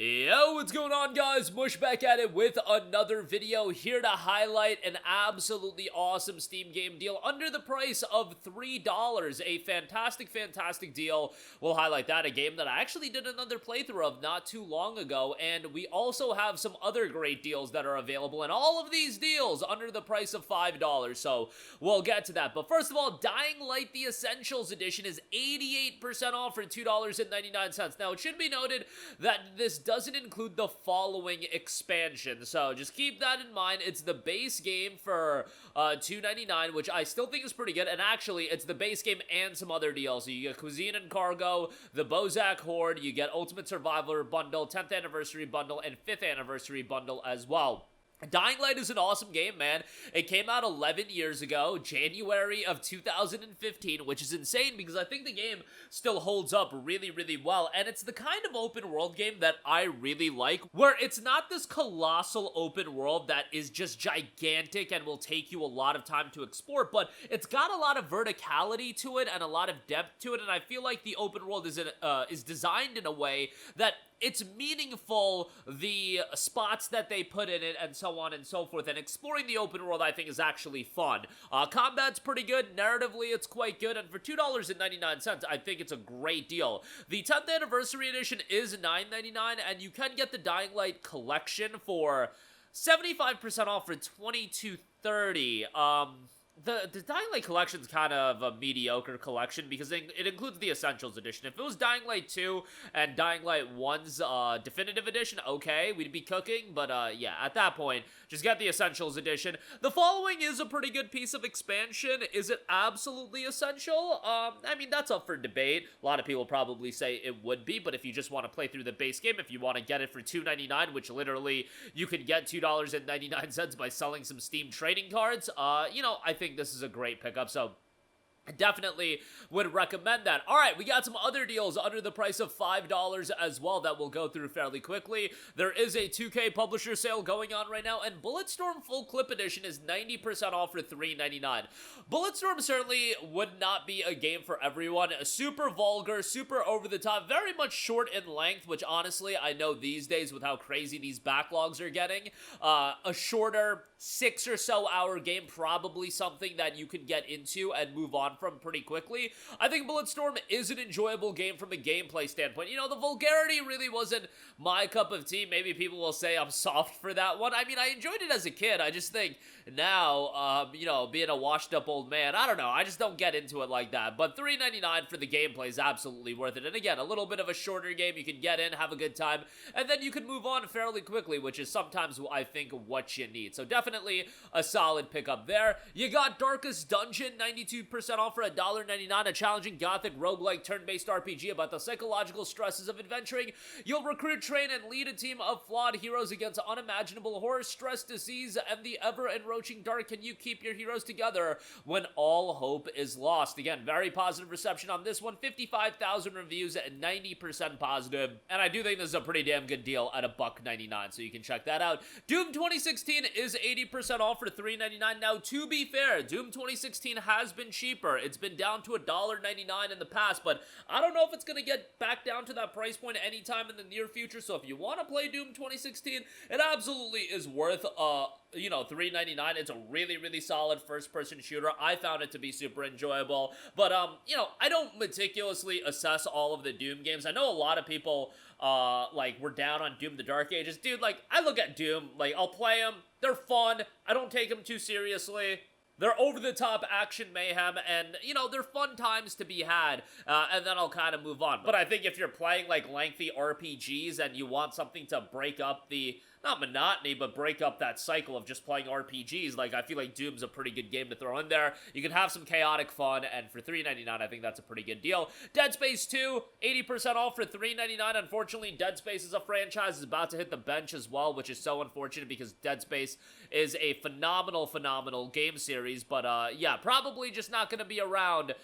Yo, what's going on, guys? Mush back at it with another video, here to highlight an absolutely awesome Steam game deal under the price of $3. A fantastic deal. We'll highlight that, a game that I actually did another playthrough of not too long ago, and we also have some other great deals that are available, and all of these deals under the price of $5, so we'll get to that. But first of all, Dying Light the Essentials Edition is 88% off for $2.99. Now, it should be noted that this doesn't include the following expansion, so just keep that in mind. It's the base game for $2.99, which I still think is pretty good, and actually, it's the base game and some other deals. So you get Cuisine and Cargo, the Bozak Horde, you get Ultimate Survivor Bundle, 10th Anniversary Bundle, and 5th Anniversary Bundle as well. Dying Light is an awesome game, man. It came out 11 years ago, January of 2015, which is insane because I think the game still holds up really well, and it's the kind of open world game that I really like, where it's not this colossal open world that is just gigantic and will take you a lot of time to explore, but it's got a lot of verticality to it and a lot of depth to it, and I feel like the open world is designed in a way that it's meaningful, the spots that they put in it, and so on and so forth, and exploring the open world, I think, is actually fun. Combat's pretty good, narratively, it's quite good, and for $2.99, I think it's a great deal. The 10th Anniversary Edition is $9.99, and you can get the Dying Light Collection for 75% off for $22.30. The Dying Light Collection is kind of a mediocre collection because it includes the Essentials Edition. If it was Dying Light 2 and Dying Light 1's Definitive Edition, okay, we'd be cooking, but yeah, at that point, just get the Essentials Edition. The following is a pretty good piece of expansion. Is it absolutely essential? I mean, that's up for debate. A lot of people probably say it would be, but if you just want to play through the base game, if you want to get it for $2.99, which literally you can get $2.99 by selling some Steam trading cards, you know, I think this is a great pickup, so I definitely would recommend that. Alright, we got some other deals under the price of $5 as well that we'll go through fairly quickly. There is a 2K publisher sale going on right now, and Bulletstorm Full Clip Edition is 90% off for $3.99. Bulletstorm certainly would not be a game for everyone. Super vulgar, super over the top, very much short in length, which honestly, I know these days with how crazy these backlogs are getting, a shorter 6 or so hour game, probably something that you can get into and move on from pretty quickly. I think Bulletstorm is an enjoyable game from a gameplay standpoint. You know, the vulgarity really wasn't my cup of tea. Maybe people will say I'm soft for that one. I mean, I enjoyed it as a kid. I just think now, you know, being a washed up old man, I don't know, I just don't get into it like that. But $3.99 for the gameplay is absolutely worth it. And again, a little bit of a shorter game. You can get in, have a good time, and then you can move on fairly quickly, which is sometimes, I think, what you need. So definitely a solid pickup there. You got Darkest Dungeon, 92% off for $1.99, a challenging gothic roguelike turn-based RPG about the psychological stresses of adventuring. You'll recruit, train, and lead a team of flawed heroes against unimaginable horror, stress, disease, and the ever-encroaching dark. Can you keep your heroes together when all hope is lost? Again, very positive reception on this one. 55,000 reviews at 90% positive, and I do think this is a pretty damn good deal at $1.99, so you can check that out. Doom 2016 is 80% off for $3.99. Now, to be fair, Doom 2016 has been cheaper. It's been down to $1.99 in the past, but I don't know if it's going to get back down to that price point anytime in the near future, so if you want to play Doom 2016, it absolutely is worth, you know, $3.99. It's a really solid first-person shooter. I found it to be super enjoyable, but, you know, I don't meticulously assess all of the Doom games. I know a lot of people, like, were down on Doom the Dark Ages. Dude, like, I look at Doom, like, I'll play them, they're fun, I don't take them too seriously. They're over-the-top action mayhem, and, you know, they're fun times to be had, and then I'll kind of move on. But I think if you're playing, like, lengthy RPGs and you want something to break up the, not monotony, but break up that cycle of just playing RPGs, like, I feel like Doom's a pretty good game to throw in there. You can have some chaotic fun, and for $3.99, I think that's a pretty good deal. Dead Space 2, 80% off for $3.99. Unfortunately, Dead Space as a franchise is about to hit the bench as well, which is so unfortunate because Dead Space is a phenomenal game series, but yeah, probably just not going to be around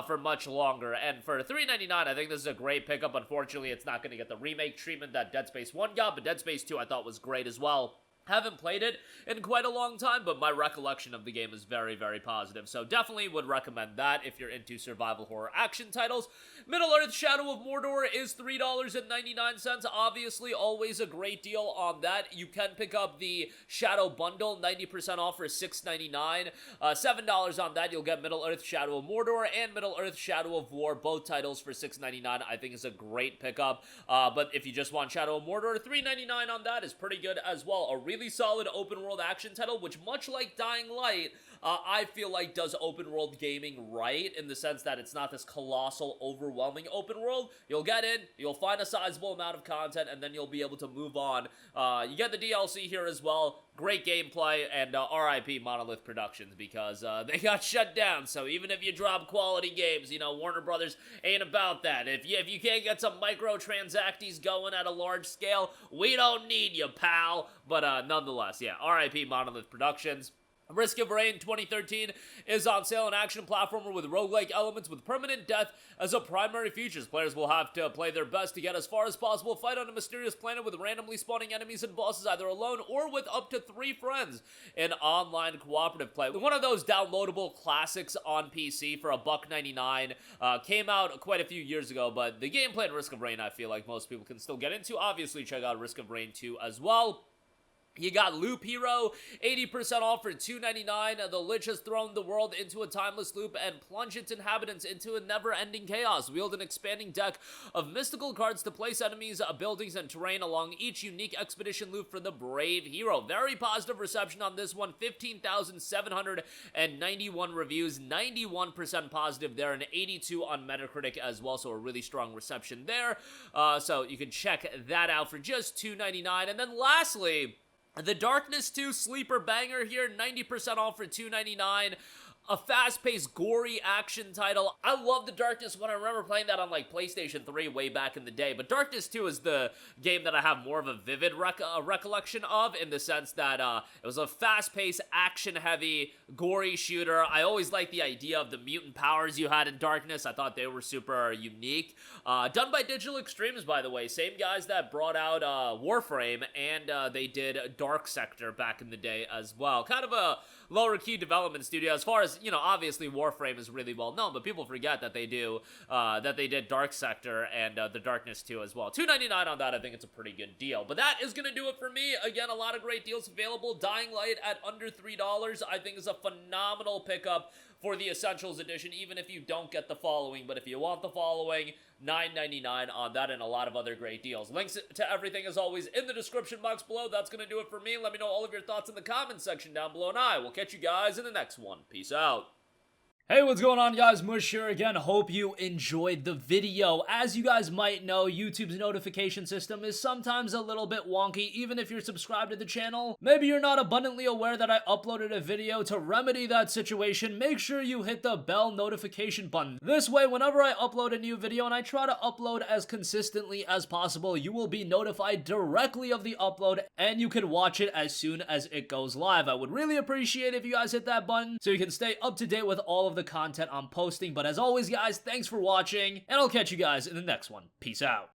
for much longer. And for $3.99, I think this is a great pickup. Unfortunately, it's not going to get the remake treatment that Dead Space 1 got, but Dead Space 2 I thought was great as well. Haven't played it in quite a long time, but my recollection of the game is very, very positive. So definitely would recommend that if you're into survival horror action titles. Middle-earth Shadow of Mordor is $3.99. Obviously, always a great deal on that. You can pick up the Shadow Bundle, 90% off for $6.99. $7 on that, you'll get Middle-earth Shadow of Mordor and Middle-earth Shadow of War, both titles for $6.99. I think is a great pickup. But if you just want Shadow of Mordor, $3.99 on that is pretty good as well. A really solid open world action title, which much like Dying Light, I feel like does open world gaming right, in the sense that it's not this colossal, overwhelming open world. You'll get in, you'll find a sizable amount of content, and then you'll be able to move on. You get the DLC here as well. Great gameplay, and RIP Monolith Productions, because they got shut down. So even if you drop quality games, you know, Warner Brothers ain't about that. If you can't get some microtransacties going at a large scale, we don't need you, pal. But nonetheless, yeah, RIP Monolith Productions. Risk of Rain 2013 is on sale, an action platformer with roguelike elements with permanent death as a primary features. Players will have to play their best to get as far as possible, fight on a mysterious planet with randomly spawning enemies and bosses, either alone or with up to 3 friends in online cooperative play. One of those downloadable classics on PC for $1.99. Came out quite a few years ago, but the gameplay in Risk of Rain, I feel like most people can still get into. Obviously, check out Risk of Rain 2 as well. You got Loop Hero, 80% off for $2.99. The Lich has thrown the world into a timeless loop and plunged its inhabitants into a never-ending chaos. Wield an expanding deck of mystical cards to place enemies, buildings, and terrain along each unique expedition loop for the brave hero. Very positive reception on this one. 15,791 reviews, 91% positive there, and 82 on Metacritic as well, so a really strong reception there. So you can check that out for just $2.99. And then lastly, The Darkness 2 sleeper banger here, 90% off for $2.99. A fast-paced, gory action title. I love The Darkness when I remember playing that on, like, PlayStation 3 way back in the day. But Darkness 2 is the game that I have more of a vivid recollection of, in the sense that it was a fast-paced, action-heavy, gory shooter. I always liked the idea of the mutant powers you had in Darkness. I thought they were super unique. Done by Digital Extremes, by the way. Same guys that brought out Warframe, and they did Dark Sector back in the day as well. Kind of a lower-key development studio, as far as, you know, obviously Warframe is really well known, but people forget that they did Dark Sector and The Darkness 2 as well. $2.99 on that, I think it's a pretty good deal. But that is going to do it for me. Again, a lot of great deals available. Dying Light at under $3, I think is a phenomenal pickup for the Essentials Edition, even if you don't get the following. But if you want the following, $9.99 on that, and a lot of other great deals. Links to everything, as always, in the description box below. That's going to do it for me. Let me know all of your thoughts in the comments section down below, and I will catch you guys in the next one. Peace out. Hey, what's going on, guys? Mush here again. Hope you enjoyed the video. As you guys might know, YouTube's notification system is sometimes a little bit wonky, even if you're subscribed to the channel. Maybe you're not abundantly aware that I uploaded a video. To remedy that situation, make sure you hit the bell notification button. This way, whenever I upload a new video, and I try to upload as consistently as possible, you will be notified directly of the upload, and you can watch it as soon as it goes live. I would really appreciate if you guys hit that button so you can stay up to date with all of the content I'm posting. But as always, guys, thanks for watching, and I'll catch you guys in the next one. Peace out.